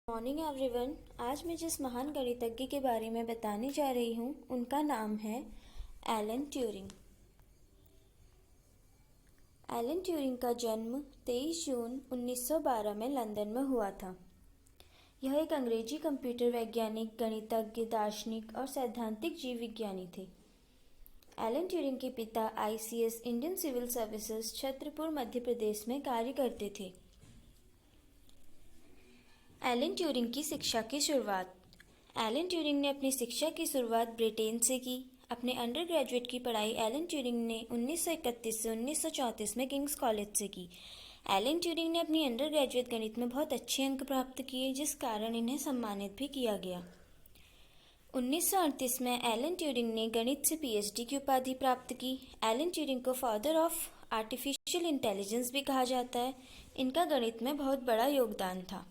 Morning everyone. आज मैं जिस महान गणितज्ञ के बारे में बताने जा रही हूँ उनका नाम है एलन ट्यूरिंग। एलन ट्यूरिंग का जन्म 23 जून 1912 में लंदन में हुआ था। यह एक अंग्रेजी कंप्यूटर वैज्ञानिक, गणितज्ञ, दार्शनिक और सैद्धांतिक जीव विज्ञानी थे। एलन ट्यूरिंग के पिता ICS Indian civil services Chhatarpur Madhya Pradesh में कार्य करते थे। एलन ट्यूरिंग की शिक्षा की शुरुआत। एलन ट्यूरिंग ने अपनी शिक्षा की शुरुआत ब्रिटेन से की। अपने अंडर ग्रेजुएट की पढ़ाई एलन ट्यूरिंग ने 1931 से 1934 में किंग्स कॉलेज से की। एलन ट्यूरिंग ने अपनी अंडर ग्रेजुएट गणित में बहुत अच्छे अंक प्राप्त किए, जिस कारण इन्हें सम्मानित भी किया गया। 1938 में एलन ट्यूरिंग ने गणित से PhD की उपाधि प्राप्त की। एलन ट्यूरिंग को फादर ऑफ आर्टिफिशियल इंटेलिजेंस भी कहा जाता है। इनका गणित में बहुत बड़ा योगदान था।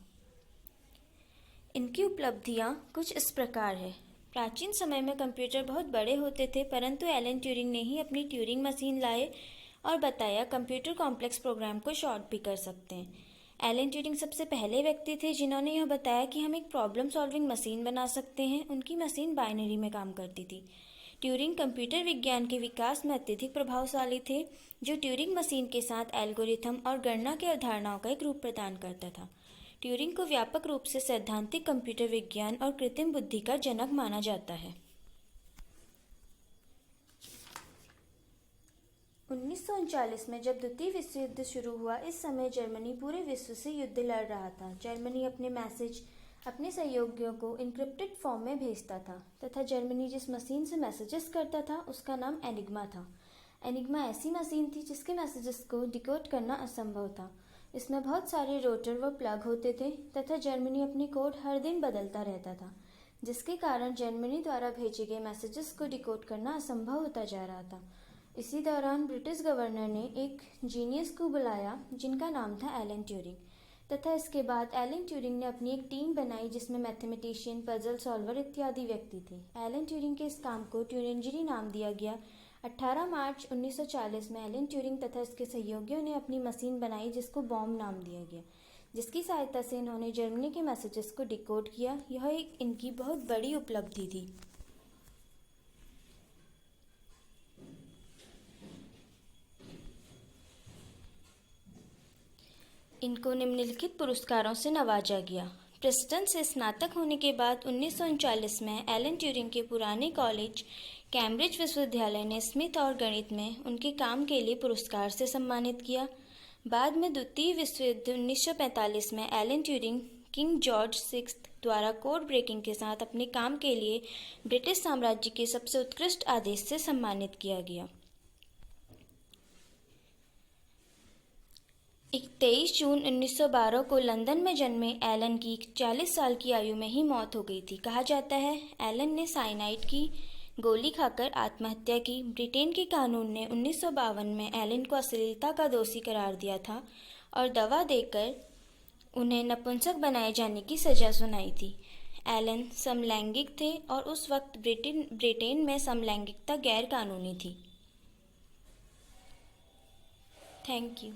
इनकी उपलब्धियां कुछ इस प्रकार है। प्राचीन समय में कंप्यूटर बहुत बड़े होते थे, परंतु एलन ट्यूरिंग ने ही अपनी ट्यूरिंग मशीन लाए और बताया कंप्यूटर कॉम्प्लेक्स प्रोग्राम को शॉर्ट भी कर सकते हैं। एलन ट्यूरिंग सबसे पहले व्यक्ति थे जिन्होंने यह बताया कि हम एक प्रॉब्लम सॉल्विंग मशीन बना सकते हैं। उनकी मशीन बाइनरी में काम करती थी। ट्यूरिंग कंप्यूटर विज्ञान के विकास में अत्यधिक प्रभावशाली थे, जो ट्यूरिंग मशीन के साथ एल्गोरिथम और गणना की अवधारणाओं का एक रूप प्रदान करता था। ट्यूरिंग को व्यापक रूप से सैद्धांतिक कंप्यूटर विज्ञान और कृत्रिम बुद्धि का जनक माना जाता है। 1939 में जब द्वितीय विश्व युद्ध शुरू हुआ, इस समय जर्मनी पूरे विश्व से युद्ध लड़ रहा था। जर्मनी अपने मैसेज अपने सहयोगियों को इनक्रिप्टेड फॉर्म में भेजता था तथा जर्मनी जिस मशीन से मैसेजेस करता था उसका नाम एनिग्मा था। एनिग्मा ऐसी मशीन थी जिसके मैसेजेस को डिकोड करना असंभव था। इसमें बहुत सारे रोटर व प्लग होते थे तथा जर्मनी अपनी कोड हर दिन बदलता रहता था, जिसके कारण जर्मनी द्वारा भेजे गए मैसेजेस को डिकोड करना असंभव होता जा रहा था। इसी दौरान ब्रिटिश गवर्नर ने एक जीनियस को बुलाया जिनका नाम था एलन ट्यूरिंग, तथा इसके बाद एलन ट्यूरिंग ने अपनी एक टीम बनाई जिसमें मैथमेटिशियन, पजल सॉल्वर इत्यादि व्यक्ति थे। एलन ट्यूरिंग के इस काम को ट्यूरिंजरी नाम दिया गया। 18 मार्च 1940 में एलन ट्यूरिंग तथा इसके सहयोगियों ने अपनी मशीन बनाई जिसको बॉम्ब नाम दिया गया, जिसकी सहायता से इन्होंने जर्मनी के मैसेजेस को डिकोड किया। यह एक इनकी बहुत बड़ी उपलब्धि थी। इनको निम्नलिखित पुरस्कारों से नवाजा गया। प्रिंसटन से स्नातक होने के बाद 1939 में एलन ट्यूरिंग के पुराने कॉलेज कैम्ब्रिज विश्वविद्यालय ने स्मिथ और गणित में उनके काम के लिए पुरस्कार से सम्मानित किया। बाद में द्वितीय विश्व युद्ध 1945 में Alan Turing king George VI द्वारा कोड ब्रेकिंग के साथ अपने काम के लिए ब्रिटिश साम्राज्य के सबसे उत्कृष्ट आदेश से सम्मानित किया गया। 23 जून 1912 को लंदन में जन्मे एलन की 40 साल की आयु में ही मौत हो गई थी। कहा जाता है एलन ने साइनाइड की गोली खाकर आत्महत्या की। ब्रिटेन के कानून ने 1952 में एलन को अश्लीलता का दोषी करार दिया था और दवा देकर उन्हें नपुंसक बनाए जाने की सजा सुनाई थी। एलन समलैंगिक थे और उस वक्त ब्रिटेन में समलैंगिकता गैर कानूनी थी। Thank you.